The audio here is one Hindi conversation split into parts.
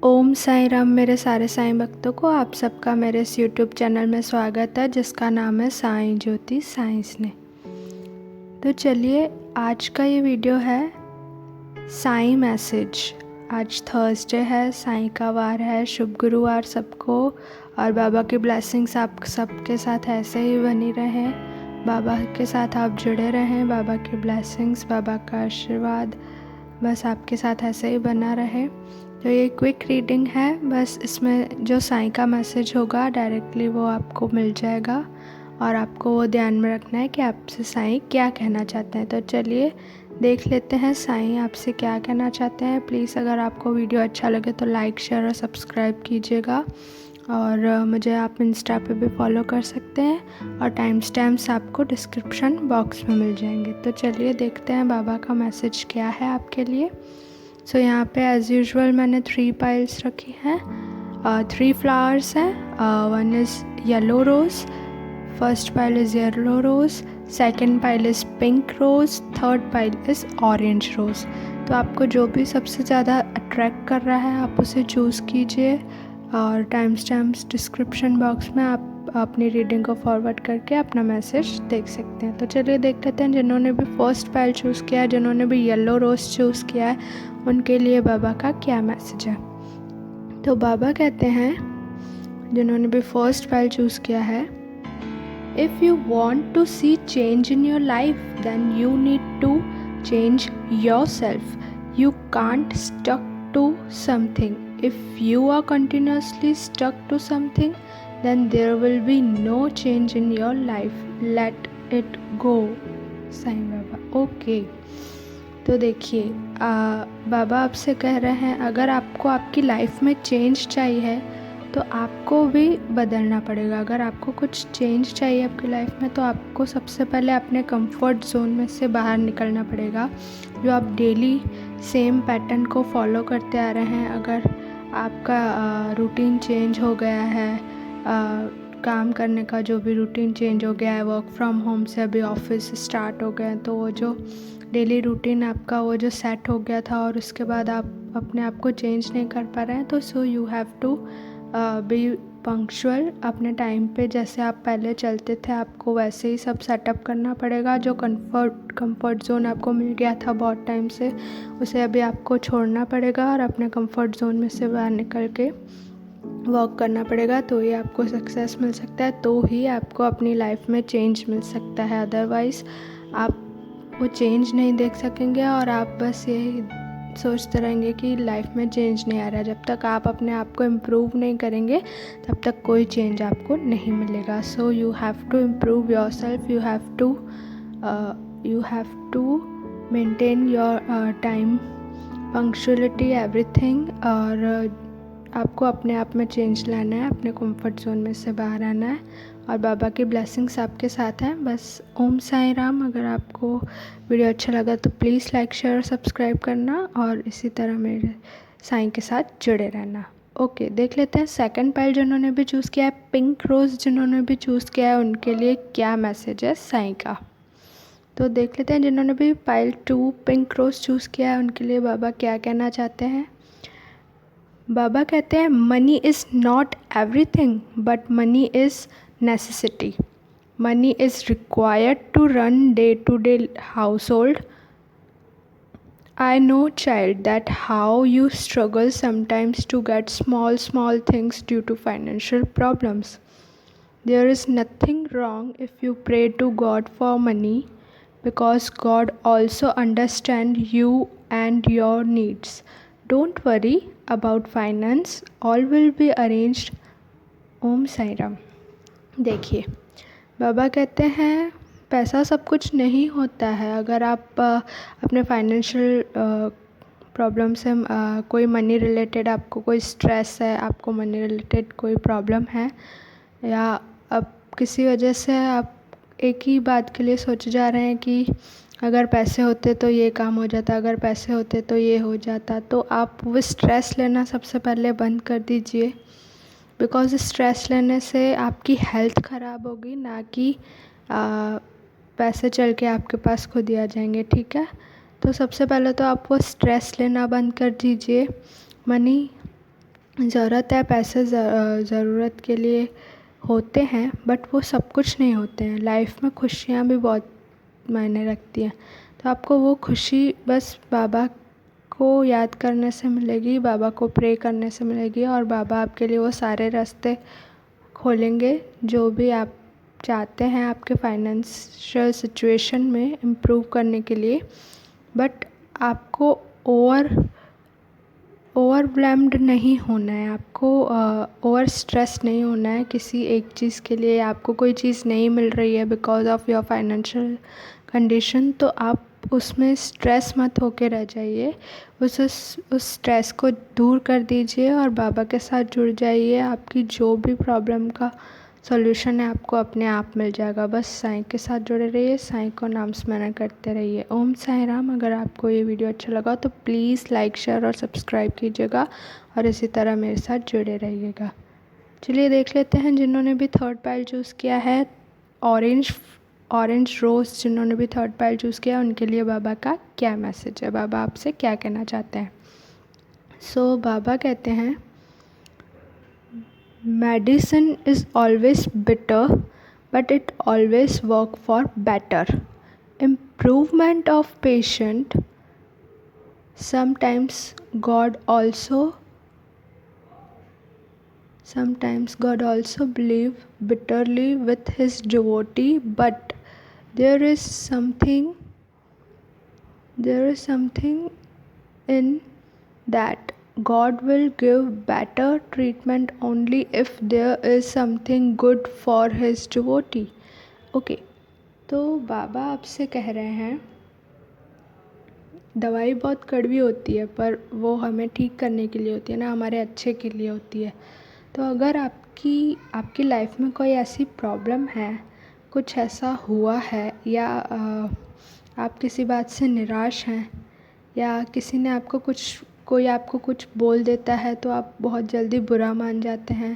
ओम साईं राम। मेरे सारे साईं भक्तों को आप सबका मेरे इस यूट्यूब चैनल में स्वागत है, जिसका नाम है साईं ज्योति साइंस ने। तो चलिए, आज का ये वीडियो है साईं मैसेज। आज थर्सडे है, साईं का वार है, शुभ गुरुवार सबको। और बाबा की ब्लेसिंग्स आप सबके साथ ऐसे ही बनी रहें, बाबा के साथ आप जुड़े रहें, बाबा की ब्लेसिंग्स, बाबा का आशीर्वाद बस आपके साथ ऐसे ही बना रहे। तो ये क्विक रीडिंग है, बस इसमें जो साईं का मैसेज होगा डायरेक्टली वो आपको मिल जाएगा और आपको वो ध्यान में रखना है कि आपसे साईं क्या कहना चाहते हैं। तो चलिए देख लेते हैं साईं आपसे क्या कहना चाहते हैं। प्लीज़ अगर आपको वीडियो अच्छा लगे तो लाइक, शेयर और सब्सक्राइब कीजिएगा। और मुझे आप इंस्टा पे भी फॉलो कर सकते हैं और टाइम स्टैम्प्स आपको डिस्क्रिप्शन बॉक्स में मिल जाएंगे। तो चलिए देखते हैं बाबा का मैसेज क्या है आपके लिए। सो यहाँ पे एज़ यूजुअल मैंने 3 पाइल्स रखी हैं, 3 फ्लावर्स हैं। One is yellow rose, first pile is yellow rose, second pile is pink rose, third pile is orange rose. तो आपको जो भी सबसे ज़्यादा अट्रैक्ट कर रहा है आप उसे चूज़ कीजिए और टाइम स्टैम्प्स डिस्क्रिप्शन बॉक्स में आप अपनी रीडिंग को फॉरवर्ड करके अपना मैसेज देख सकते हैं। तो चलिए देख लेते हैं जिन्होंने भी फर्स्ट पाइल चूज़ किया है, जिन्होंने भी येलो रोज़ चूज़ किया है, उनके लिए बाबा का क्या मैसेज है। तो बाबा कहते हैं, जिन्होंने भी फर्स्ट पाइल चूज़ किया है, if you want to see change in your life then you need to change yourself. You can't stuck to something. If you are continuously stuck to something, then there will be no change in your life. Let it go. Sai Baba. Okay, तो देखिए बाबा आपसे कह रहे हैं, अगर आपको आपकी लाइफ में चेंज चाहिए तो आपको भी बदलना पड़ेगा। अगर आपको कुछ चेंज चाहिए आपकी लाइफ में तो आपको सबसे पहले अपने कंफर्ट जोन में से बाहर निकलना पड़ेगा। जो आप डेली सेम पैटर्न को फॉलो करते आ रहे हैं, अगर आपका रूटीन चेंज हो गया है, काम करने का जो भी रूटीन चेंज हो गया है, वर्क फ्रॉम होम से अभी ऑफिस स्टार्ट हो गए हैं, तो वो जो डेली रूटीन आपका वो जो सेट हो गया था और उसके बाद आप अपने आप को चेंज नहीं कर पा रहे हैं, तो so you have to be punctual. अपने टाइम पे जैसे आप पहले चलते थे आपको वैसे ही सब सेटअप करना पड़ेगा। जो कंफर्ट जोन आपको मिल गया था बहुत टाइम से, उसे अभी आपको छोड़ना पड़ेगा और अपने कंफर्ट जोन में से बाहर निकल के वर्क करना पड़ेगा। तो ही आपको सक्सेस मिल सकता है, तो ही आपको अपनी लाइफ में चेंज मिल सकता है। अदरवाइज़ आप वो चेंज नहीं देख सकेंगे और आप बस यही सोचते रहेंगे कि लाइफ में चेंज नहीं आ रहा है। जब तक आप अपने आप को इम्प्रूव नहीं करेंगे तब तक कोई चेंज आपको नहीं मिलेगा। So you have to improve yourself, you have to maintain your time, punctuality, everything. और आपको अपने आप में चेंज लाना है, अपने कंफर्ट जोन में से बाहर आना है और बाबा की ब्लेसिंग्स आपके साथ हैं। बस ओम साईं राम। अगर आपको वीडियो अच्छा लगा तो प्लीज़ लाइक, शेयर और सब्सक्राइब करना और इसी तरह मेरे साईं के साथ जुड़े रहना। ओके, देख लेते हैं सेकंड पाइल जिन्होंने भी चूज़ किया है, पिंक रोज़ जिन्होंने भी चूज़ किया है, उनके लिए क्या मैसेज है साईं का। तो देख लेते हैं जिन्होंने भी पाइल 2 पिंक रोज़ चूज़ किया है, उनके लिए बाबा क्या कहना चाहते हैं। बाबा कहते हैं, money is not everything but money is necessity. Money is required to run day-to-day household. I know, child, that how you struggle sometimes to get small things due to financial problems. There is nothing wrong if you pray to God for money, because God also understands you and your needs. Don't worry about finance. All will be arranged. Om Sai Ram. देखिए, बाबा कहते हैं पैसा सब कुछ नहीं होता है। अगर आप अपने फाइनेंशियल प्रॉब्लम से कोई मनी रिलेटेड आपको कोई स्ट्रेस है, आपको मनी रिलेटेड कोई प्रॉब्लम है, या अब किसी वजह से आप एक ही बात के लिए सोच जा रहे हैं कि अगर पैसे होते तो ये काम हो जाता, अगर पैसे होते तो ये हो जाता, तो आप वो स्ट्रेस लेना सबसे पहले बंद कर दीजिए। बिकॉज़ स्ट्रेस लेने से आपकी हेल्थ ख़राब होगी, ना कि पैसे चल के आपके पास खुद ही आ जाएंगे। ठीक है, तो सबसे पहले तो आप वो स्ट्रेस लेना बंद कर दीजिए। मनी ज़रूरत है, पैसे ज़रूरत के लिए होते हैं, बट वो सब कुछ नहीं होते हैं। लाइफ में खुशियाँ भी बहुत मायने रखती हैं। तो आपको वो खुशी बस बाबा को याद करने से मिलेगी, बाबा को प्रे करने से मिलेगी, और बाबा आपके लिए वो सारे रास्ते खोलेंगे जो भी आप चाहते हैं आपके फाइनेंशियल सिचुएशन में इम्प्रूव करने के लिए। बट आपको ओवरवेल्म्ड नहीं होना है, आपको ओवर स्ट्रेस नहीं होना है किसी एक चीज़ के लिए। आपको कोई चीज़ नहीं मिल रही है because of your financial condition, तो आप उसमें स्ट्रेस मत होके रह जाइए। उस स्ट्रेस को दूर कर दीजिए और बाबा के साथ जुड़ जाइए। आपकी जो भी प्रॉब्लम का सॉल्यूशन है आपको अपने आप मिल जाएगा। बस साईं के साथ जुड़े रहिए, साईं को नाम स्मरण करते रहिए। ओम साईं राम। अगर आपको ये वीडियो अच्छा लगा तो प्लीज़ लाइक, शेयर और सब्सक्राइब कीजिएगा और इसी तरह मेरे साथ जुड़े रहिएगा। चलिए देख लेते हैं जिन्होंने भी थर्ड पाइल चूज़ किया है, ऑरेंज रोज़ जिन्होंने भी थर्ड पाइल चूज़ किया, उनके लिए बाबा का क्या मैसेज है, बाबा आपसे क्या कहना चाहते हैं। सो बाबा कहते हैं, medicine is always bitter, but it always work for better. Improvement of patient. Sometimes God also believe bitterly with his devotee, but there is something in that God will give better treatment only if there is something good for his devotee. Okay, तो बाबा आपसे कह रहे हैं दवाई बहुत कड़वी होती है पर वो हमें ठीक करने के लिए होती है ना, हमारे अच्छे के लिए होती है। तो अगर आपकी लाइफ में कोई ऐसी प्रॉब्लम है, कुछ ऐसा हुआ है, या आप किसी बात से निराश हैं, या किसी ने कोई आपको कुछ बोल देता है तो आप बहुत जल्दी बुरा मान जाते हैं,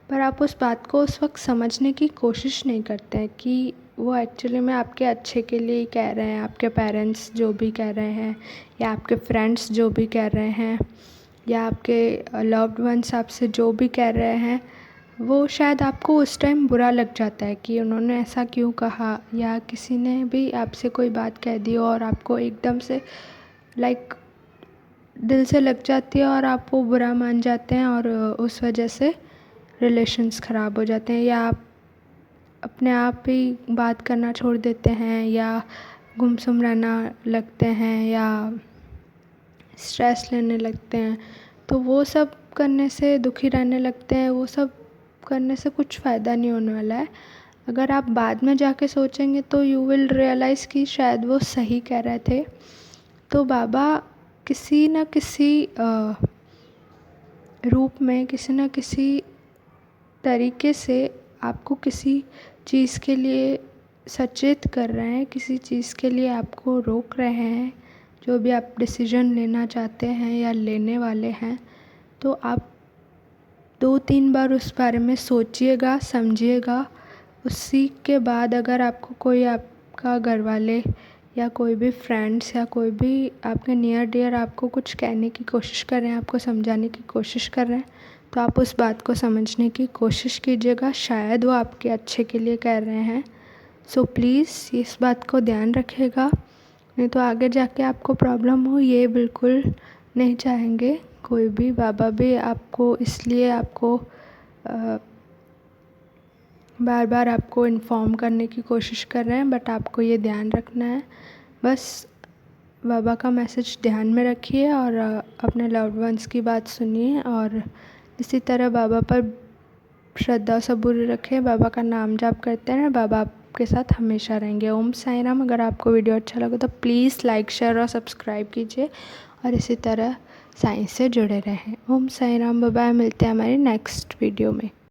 पर आप उस बात को उस वक्त समझने की कोशिश नहीं करते हैं कि वो एक्चुअली में आपके अच्छे के लिए ही कह रहे हैं। आपके पेरेंट्स जो भी कह रहे हैं, या आपके फ्रेंड्स जो भी कह रहे हैं, या आपके लव्ड वंस आपसे जो भी कह रहे हैं, वो शायद आपको उस टाइम बुरा लग जाता है कि उन्होंने ऐसा क्यों कहा, या किसी ने भी आपसे कोई बात कह दी और आपको एकदम से दिल से लग जाती है और आप वो बुरा मान जाते हैं, और उस वजह से रिलेशंस ख़राब हो जाते हैं, या आप अपने आप ही बात करना छोड़ देते हैं, या गुमसुम रहना लगते हैं, या स्ट्रेस लेने लगते हैं। तो वो सब करने से, दुखी रहने लगते हैं, वो सब करने से कुछ फ़ायदा नहीं होने वाला है। अगर आप बाद में जाके सोचेंगे तो यू विल रियलाइज़ कि शायद वो सही कह रहे थे। तो बाबा किसी न किसी रूप में, किसी न किसी तरीके से आपको किसी चीज़ के लिए सचेत कर रहे हैं, किसी चीज़ के लिए आपको रोक रहे हैं। जो भी आप डिसीजन लेना चाहते हैं या लेने वाले हैं, तो आप 2-3 बार उस बारे में सोचिएगा, समझिएगा। उसी के बाद अगर आपको कोई आपका घर वाले या कोई भी फ्रेंड्स या कोई भी आपके नियर डियर आपको कुछ कहने की कोशिश कर रहे हैं, आपको समझाने की कोशिश कर रहे हैं, तो आप उस बात को समझने की कोशिश कीजिएगा। शायद वो आपके अच्छे के लिए कह रहे हैं। सो प्लीज़ इस बात को ध्यान रखिएगा, नहीं तो आगे जाके आपको प्रॉब्लम हो, ये बिल्कुल नहीं चाहेंगे कोई भी। बाबा भी आपको इसलिए बार बार आपको इन्फॉर्म करने की कोशिश कर रहे हैं, बट आपको ये ध्यान रखना है। बस बाबा का मैसेज ध्यान में रखिए और अपने लव्ड वंस की बात सुनिए, और इसी तरह बाबा पर श्रद्धा सबूर रखें, बाबा का नाम जाप करते हैं, बाबा आपके साथ हमेशा रहेंगे। ओम साईं राम। अगर आपको वीडियो अच्छा लगा तो प्लीज़ लाइक, शेयर और सब्सक्राइब कीजिए, और इसी तरह साईं से जुड़े रहें। ओम साईं राम। Bye bye. मिलते हैं हमारी नेक्स्ट वीडियो में।